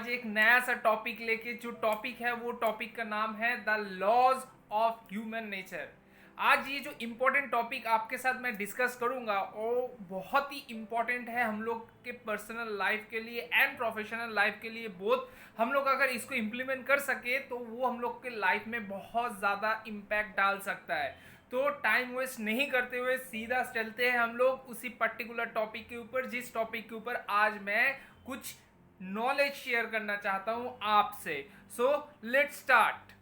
आज एक नया सा टॉपिक लेके, जो टॉपिक है वो टॉपिक का नाम है the laws of human nature. आज ये जो इम्पोर्टेंट टॉपिक आपके साथ मैं डिस्कस करूंगा वो बहुत ही इम्पोर्टेंट है हम लोग के पर्सनल लाइफ के लिए एंड प्रोफेशनल लाइफ के लिए बोथ। हम लोग अगर इसको इम्प्लीमेंट कर सके तो वो हम लोग के लाइफ में बहुत ज़्यादा इम्पैक्ट डाल सकता है। तो टाइम वेस्ट नहीं करते हुए सीधा चलते हैं हम लोग उसी पर्टिकुलर टॉपिक के ऊपर, जिस टॉपिक के ऊपर आज मैं कुछ नॉलेज शेयर करना चाहता हूं आपसे। So let's start.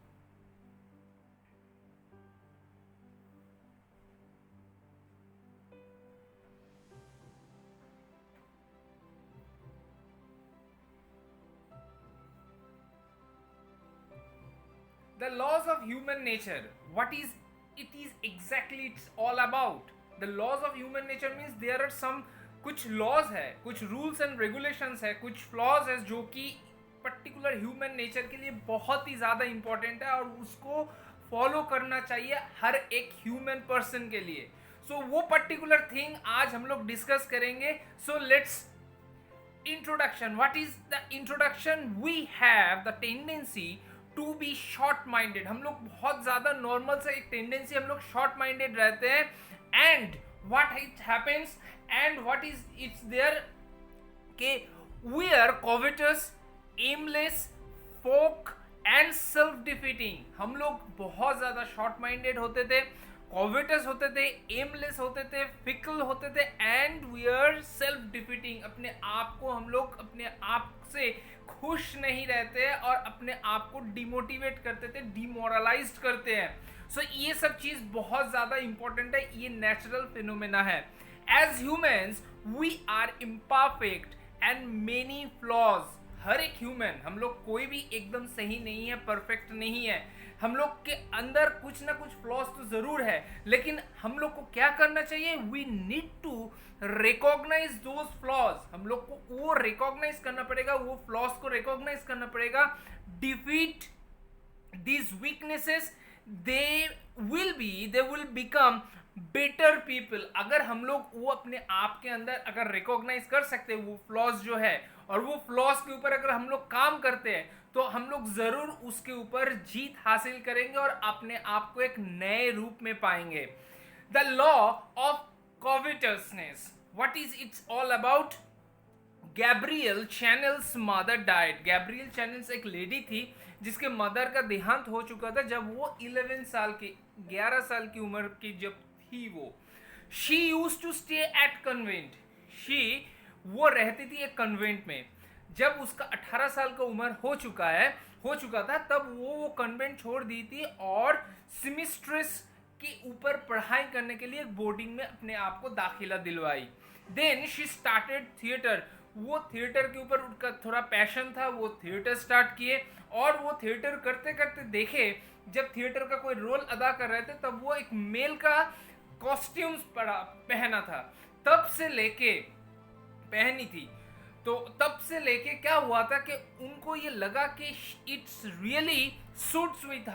The laws of human nature, what is it is exactly it's all about? The laws of human nature means there are some कुछ लॉज है, कुछ रूल्स एंड रेगुलेशंस है, कुछ flaws है जो कि पर्टिकुलर ह्यूमन नेचर के लिए बहुत ही ज़्यादा इंपॉर्टेंट है और उसको फॉलो करना चाहिए हर एक ह्यूमन पर्सन के लिए। सो वो पर्टिकुलर थिंग आज हम लोग डिस्कस करेंगे। So let's introduction. What is the introduction? We have the tendency to be short minded. हम लोग बहुत ज़्यादा नॉर्मल से एक टेंडेंसी, हम लोग शॉर्ट माइंडेड रहते हैं। And what it happens and what is it's there कि we are covetous, aimless, folk and self defeating। हम लोग बहुत ज़्यादा शॉर्ट माइंडेड होते थे, कॉविटस होते थे, एमलेस होते थे, फिकल होते थे and we are self defeating. अपने आप को हम लोग अपने आप से खुश नहीं रहते और अपने आप को डिमोटिवेट करते थे, डिमोरलाइज्ड करते हैं। सो ये सब चीज़ बहुत ज़्यादा इंपॉर्टेंट है, ये नेचुरल फिनोमेना है। As humans we are imperfect and many flaws. हर एक ह्यूमन, हम लोग कोई भी एकदम सही नहीं है, परफेक्ट नहीं है। हम लोग के अंदर कुछ ना कुछ फ्लॉज तो जरूर है, लेकिन हम लोग को क्या करना चाहिए? We need to recognise those flaws. हम लोग को वो रिकॉग्नाइज करना पड़ेगा, वो फ्लॉज को रिकॉग्नाइज करना पड़ेगा। Defeat these weaknesses, they will become better people. अगर हम लोग वो अपने आप के अंदर अगर रिकॉग्नाइज कर सकते हैं वो फ्लॉज जो है, और वो फ्लॉज के ऊपर अगर हम लोग काम करते हैं तो हम लोग जरूर उसके ऊपर जीत हासिल करेंगे और अपने आप को एक नए रूप में पाएंगे। The law of covetousness, what is its all about? Gabrielle Chanel's mother died. Gabrielle Chanel's एक लेडी थी जिसके मदर का देहांत हो चुका था जब वो 11 साल की उम्र की जब थी वो। She use to stay at convent. वो रहती थी एक कन्वेंट में। जब उसका 18 साल का उम्र हो चुका था तब वो कन्वेंट छोड़ दी थी और सिमिस्ट्रेस के ऊपर पढ़ाई करने के लिए एक बोर्डिंग में अपने आप को दाखिला दिलवाई। Then she started theatre. वो थिएटर के ऊपर उनका थोड़ा पैशन था, वो थिएटर स्टार्ट किए और वो थिएटर करते करते देखे जब थिएटर का कोई रोल अदा कर रहे थे तब वो एक मेल का कॉस्ट्यूम्स पहना था। तब से लेके पहनी थी तो तब से लेके क्या हुआ था कि उनको ये लगा कि it's really suits with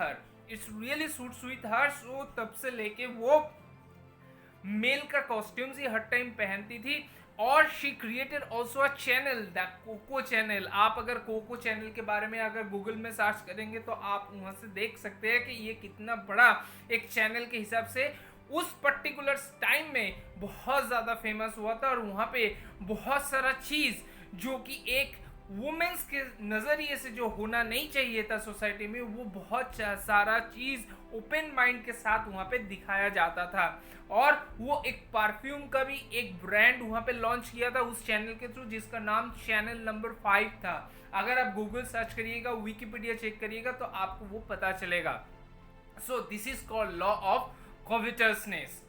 her. So तब से लेके वो मेल का कॉस्ट्यूम्स ही हर टाइम पहनती थी। और she created also a Chanel, the Coco Chanel. आप अगर कोको चैनल के बारे में अगर गूगल में सर्च करेंगे तो आप वहाँ से देख सकते हैं कि ये कितना बड़ा एक चैनल के हिसाब से उस पर्टिकुलर टाइम में बहुत ज़्यादा फेमस हुआ था। और वहाँ पे बहुत सारा चीज़ जो कि एक वुमेन्स के नज़रिए से जो होना नहीं चाहिए था सोसाइटी में, वो बहुत सारा चीज़ ओपन माइंड के साथ वहाँ पे दिखाया जाता था। और वो एक परफ्यूम का भी एक ब्रांड वहाँ पे लॉन्च किया था उस चैनल के थ्रू, जिसका नाम चैनल नंबर 5 था। अगर आप गूगल सर्च करिएगा, विकिपीडिया चेक करिएगा तो आपको वो पता चलेगा। So this is called law of covetousness.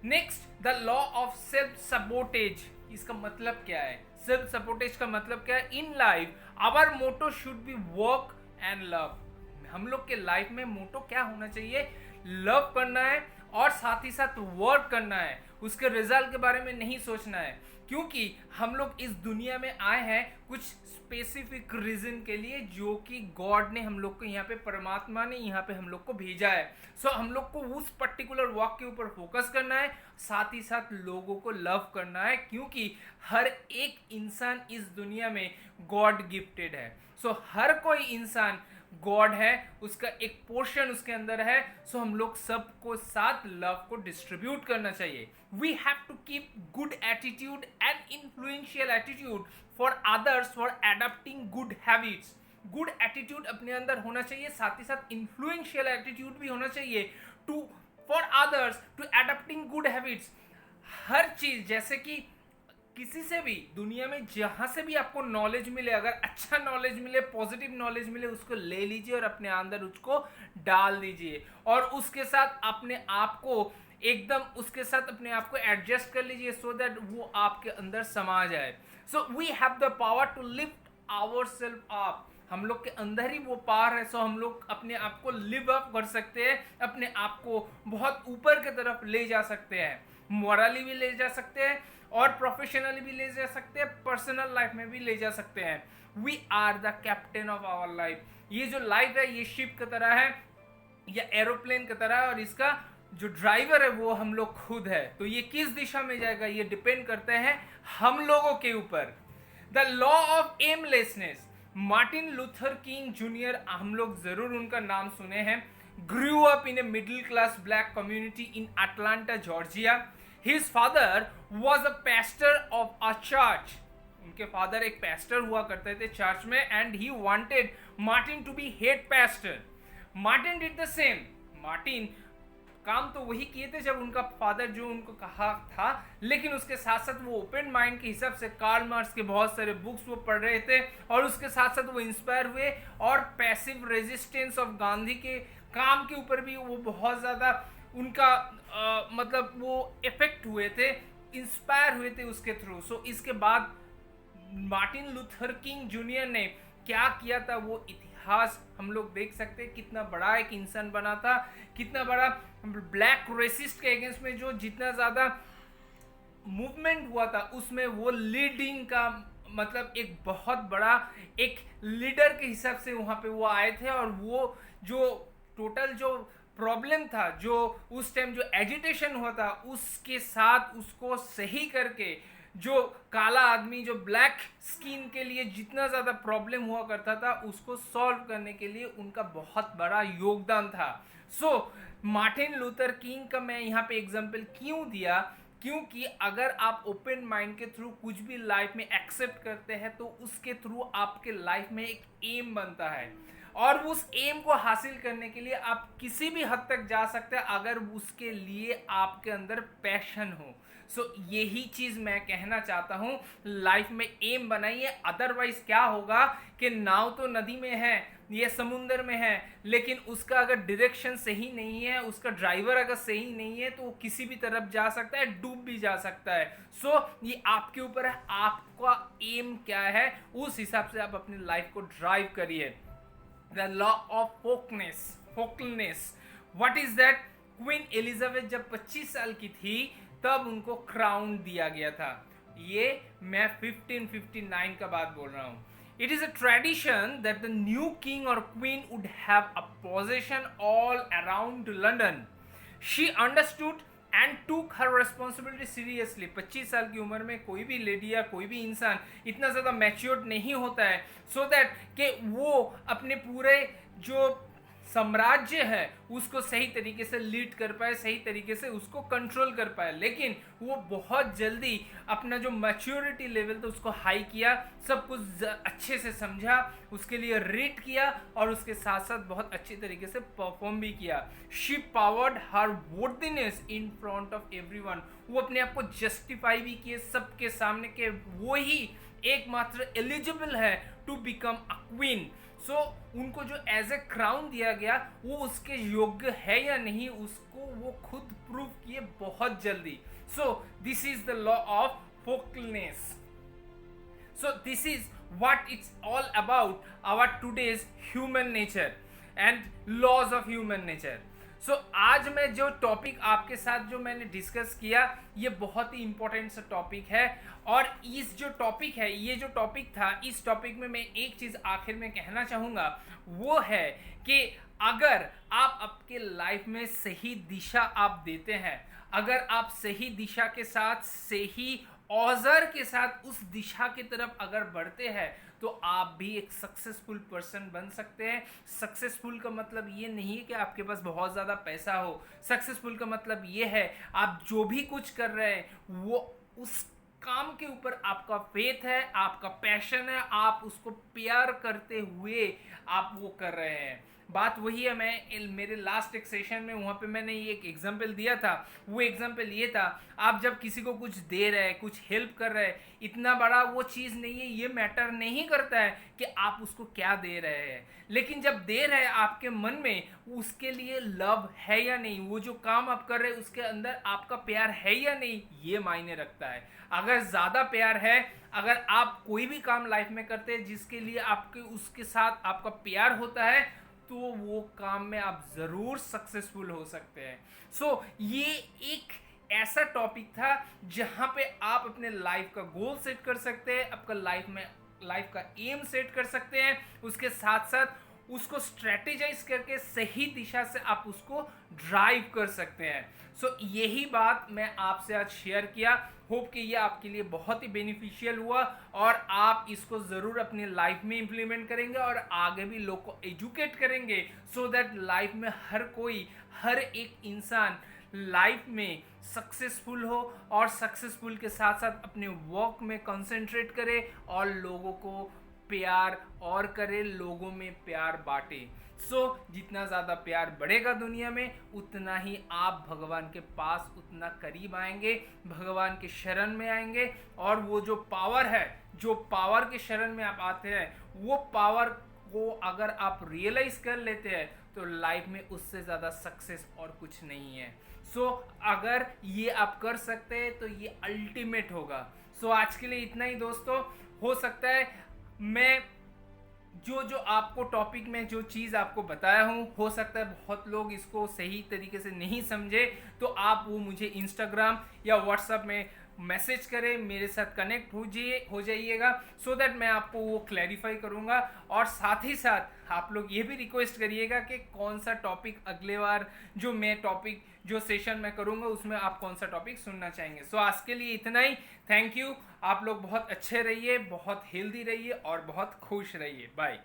Next, the law of self sabotage. इसका मतलब क्या है? सेल्फ सपोर्टेज का मतलब क्या है? In life our motto should be work and love. हम लोग के लाइफ में मोटो क्या होना चाहिए? लव करना है और साथ ही साथ वर्क करना है। उसके रिजल्ट के बारे में नहीं सोचना है क्योंकि हम लोग इस दुनिया में आए हैं कुछ स्पेसिफिक रीजन के लिए, जो कि गॉड ने हम लोग को यहाँ पे, परमात्मा ने यहाँ पे हम लोग को भेजा है। सो हम लोग को उस पर्टिकुलर वर्क के ऊपर फोकस करना है, साथ ही साथ लोगों को लव करना है, क्योंकि हर एक इंसान इस दुनिया में गॉड गिफ्टेड है। सो हर कोई इंसान गॉड है, उसका एक पोर्शन उसके अंदर है। सो हम लोग सबको साथ लव को डिस्ट्रीब्यूट करना चाहिए। We have to keep good attitude and influential attitude for others for adopting good habits. Good attitude अपने अंदर होना चाहिए, साथ ही साथ इन्फ्लुएंशियल एटीट्यूड भी होना चाहिए to for others to adopting good habits. हर चीज, जैसे कि किसी से भी दुनिया में जहां से भी आपको नॉलेज मिले, अगर अच्छा नॉलेज मिले, पॉजिटिव नॉलेज मिले, उसको ले लीजिए और अपने अंदर उसको डाल दीजिए, और उसके साथ अपने आप को एकदम उसके साथ अपने आप को एडजस्ट कर लीजिए, सो दैट वो आपके अंदर समा जाए। So we have the power to lift our self up. हम लोग के अंदर ही वो पावर है। सो हम लोग अपने आप को लिव अप कर सकते हैं, अपने आप को बहुत ऊपर की तरफ ले जा सकते हैं, मॉरली भी ले जा सकते हैं और प्रोफेशनली भी ले जा सकते हैं, पर्सनल लाइफ में भी ले जा सकते हैं। We are the captain of our life. ये जो लाइफ है ये शिप की तरह है या एरोप्लेन की तरह है, और इसका जो ड्राइवर है वो हम लोग खुद है। तो ये किस दिशा में जाएगा ये डिपेंड करते हैं हम लोगों के ऊपर। The law of aimlessness, Martin Luther King junior, हम लोग जरूर उनका नाम सुने हैं। Grew up in a middle class black community in Atlanta Georgia. His father was a pastor of a church. उनके फादर एक pastor हुआ करते थे चर्च में, and he wanted Martin to be head pastor. Martin did the same. Martin काम तो वही किए थे जब उनका फादर जो उनको कहा था, लेकिन उसके साथ साथ वो ओपन माइंड के हिसाब से कार्ल मार्क्स के बहुत सारे बुक्स वो पढ़ रहे थे, और उसके साथ साथ वो इंस्पायर हुए, और पैसिव रेजिस्टेंस ऑफ गांधी के काम के ऊपर भी वो बहुत ज़्यादा उनका मतलब वो इफेक्ट हुए थे, इंस्पायर हुए थे उसके थ्रू। सो इसके बाद मार्टिन लूथर किंग जूनियर ने क्या किया था वो इतिहास हम लोग देख सकते हैं। कितना बड़ा एक इंसान बना था, कितना बड़ा ब्लैक रेसिस्ट के अगेंस्ट में जो जितना ज़्यादा मूवमेंट हुआ था उसमें वो लीडिंग का मतलब एक बहुत बड़ा एक लीडर के हिसाब से वहाँ पे वो आए थे। और वो जो टोटल जो प्रॉब्लम था, जो उस टाइम जो एजिटेशन हुआ था, उसके साथ उसको सही करके जो काला आदमी जो ब्लैक स्किन के लिए जितना ज़्यादा प्रॉब्लम हुआ करता था उसको सॉल्व करने के लिए उनका बहुत बड़ा योगदान था। सो मार्टिन लूथर किंग का मैं यहाँ पे एग्जाम्पल क्यों दिया, क्योंकि अगर आप ओपन माइंड के थ्रू कुछ भी लाइफ में एक्सेप्ट करते हैं तो उसके थ्रू आपके लाइफ में एक एम बनता है, और उस एम को हासिल करने के लिए आप किसी भी हद तक जा सकते हैं अगर उसके लिए आपके अंदर पैशन हो। सो यही चीज़ मैं कहना चाहता हूँ, लाइफ में एम बनाइए। अदरवाइज क्या होगा कि नाव तो नदी में है, ये समुंदर में है, लेकिन उसका अगर डायरेक्शन सही नहीं है, उसका ड्राइवर अगर सही नहीं है, तो वो किसी भी तरफ जा सकता है, डूब भी जा सकता है। सो ये आपके ऊपर है, आपका एम क्या है, उस हिसाब से आप अपनी लाइफ को ड्राइव करिए। The law of folklessness. What is that? Queen Elizabeth जब 25 साल की थी तब उनको क्राउन दिया गया था। ये मैं 1559 का बात बोल रहा हूँ। It is a tradition that the new king or queen would have a possession all around London. She understood and took her responsibility seriously. 25 साल की उम्र में कोई भी लेडी या कोई भी इंसान इतना ज़्यादा मैच्योर्ड नहीं होता है सो दैट कि वो अपने पूरे जो साम्राज्य है उसको सही तरीके से लीड कर पाए, सही तरीके से उसको कंट्रोल कर पाए। लेकिन वो बहुत जल्दी अपना जो मैच्योरिटी लेवल था उसको हाई किया, सब कुछ अच्छे से समझा, उसके लिए रीड किया और उसके साथ साथ बहुत अच्छी तरीके से परफॉर्म भी किया। She powered her worthiness in front of everyone. वो अपने आप को जस्टिफाई भी किए सबके सामने के वो ही एकमात्र एलिजिबल है टू बिकम अ क्वीन। सो उनको जो एज ए क्राउन दिया गया वो उसके योग्य है या नहीं उसको वो खुद प्रूव किए बहुत जल्दी। सो this is the law of folklessness. So this is what it's all about, our today's human nature and laws of human nature. सो आज मैं जो टॉपिक आपके साथ जो मैंने डिस्कस किया, ये बहुत ही इंपॉर्टेंट सा टॉपिक है। और इस जो टॉपिक है, ये जो टॉपिक था, इस टॉपिक में मैं एक चीज़ आखिर में कहना चाहूँगा, वो है कि अगर आप आपके लाइफ में सही दिशा आप देते हैं, अगर आप सही दिशा के साथ, सही औज़र के साथ उस दिशा की तरफ अगर बढ़ते हैं, तो आप भी एक सक्सेसफुल पर्सन बन सकते हैं। सक्सेसफुल का मतलब ये नहीं है कि आपके पास बहुत ज़्यादा पैसा हो। सक्सेसफुल का मतलब ये है आप जो भी कुछ कर रहे हैं वो उस काम के ऊपर आपका फेथ है, आपका पैशन है, आप उसको प्यार करते हुए आप वो कर रहे हैं। बात वही है, मैं मेरे लास्ट एक सेशन में वहाँ पे मैंने ये एक एग्जांपल दिया था। वो एग्जांपल ये था, आप जब किसी को कुछ दे रहे हैं, कुछ हेल्प कर रहे हैं, इतना बड़ा वो चीज़ नहीं है, ये मैटर नहीं करता है कि आप उसको क्या दे रहे हैं। लेकिन जब दे रहे हैं, आपके मन में उसके लिए लव है या नहीं, वो जो काम आप कर रहे हैं उसके अंदर आपका प्यार है या नहीं, ये मायने रखता है। अगर ज़्यादा प्यार है, अगर आप कोई भी काम लाइफ में करते हैं जिसके लिए आपके उसके साथ आपका प्यार होता है, तो वो काम में आप ज़रूर सक्सेसफुल हो सकते हैं। ये एक ऐसा टॉपिक था जहाँ पे आप अपने लाइफ का गोल सेट कर सकते हैं, आपका लाइफ का एम सेट कर सकते हैं, उसके साथ साथ उसको स्ट्रेटेजाइज करके सही दिशा से आप उसको ड्राइव कर सकते हैं। यही बात मैं आपसे आज शेयर किया। होप कि ये आपके लिए बहुत ही बेनिफिशियल हुआ और आप इसको ज़रूर अपनी लाइफ में इम्प्लीमेंट करेंगे और आगे भी लोग को एजुकेट करेंगे, सो दैट लाइफ में हर एक इंसान लाइफ में सक्सेसफुल हो और सक्सेसफुल के साथ साथ अपने वर्क में कंसंट्रेट करे और लोगों को प्यार और करे, लोगों में प्यार बांटे। जितना ज़्यादा प्यार बढ़ेगा दुनिया में, उतना ही आप भगवान के पास उतना करीब आएंगे, भगवान के शरण में आएंगे। और वो जो पावर है, जो पावर के शरण में आप आते हैं, वो पावर को अगर आप रियलाइज कर लेते हैं, तो लाइफ में उससे ज़्यादा सक्सेस और कुछ नहीं है। अगर ये आप कर सकते हैं तो ये अल्टीमेट होगा। आज के लिए इतना ही दोस्तों। हो सकता है मैं जो आपको टॉपिक में जो चीज़ आपको बताया हूँ, हो सकता है बहुत लोग इसको सही तरीके से नहीं समझे, तो आप वो मुझे इंस्टाग्राम या व्हाट्सएप में मैसेज करें, मेरे साथ कनेक्ट हो जाइएगा, सो दैट मैं आपको वो क्लैरिफाई करूँगा। और साथ ही साथ आप लोग ये भी रिक्वेस्ट करिएगा कि कौन सा टॉपिक अगले बार जो सेशन मैं करूँगा उसमें आप कौन सा टॉपिक सुनना चाहेंगे। आज के लिए इतना ही। Thank you. आप लोग बहुत अच्छे रहिए, बहुत हेल्दी रहिए और बहुत खुश रहिए। बाय।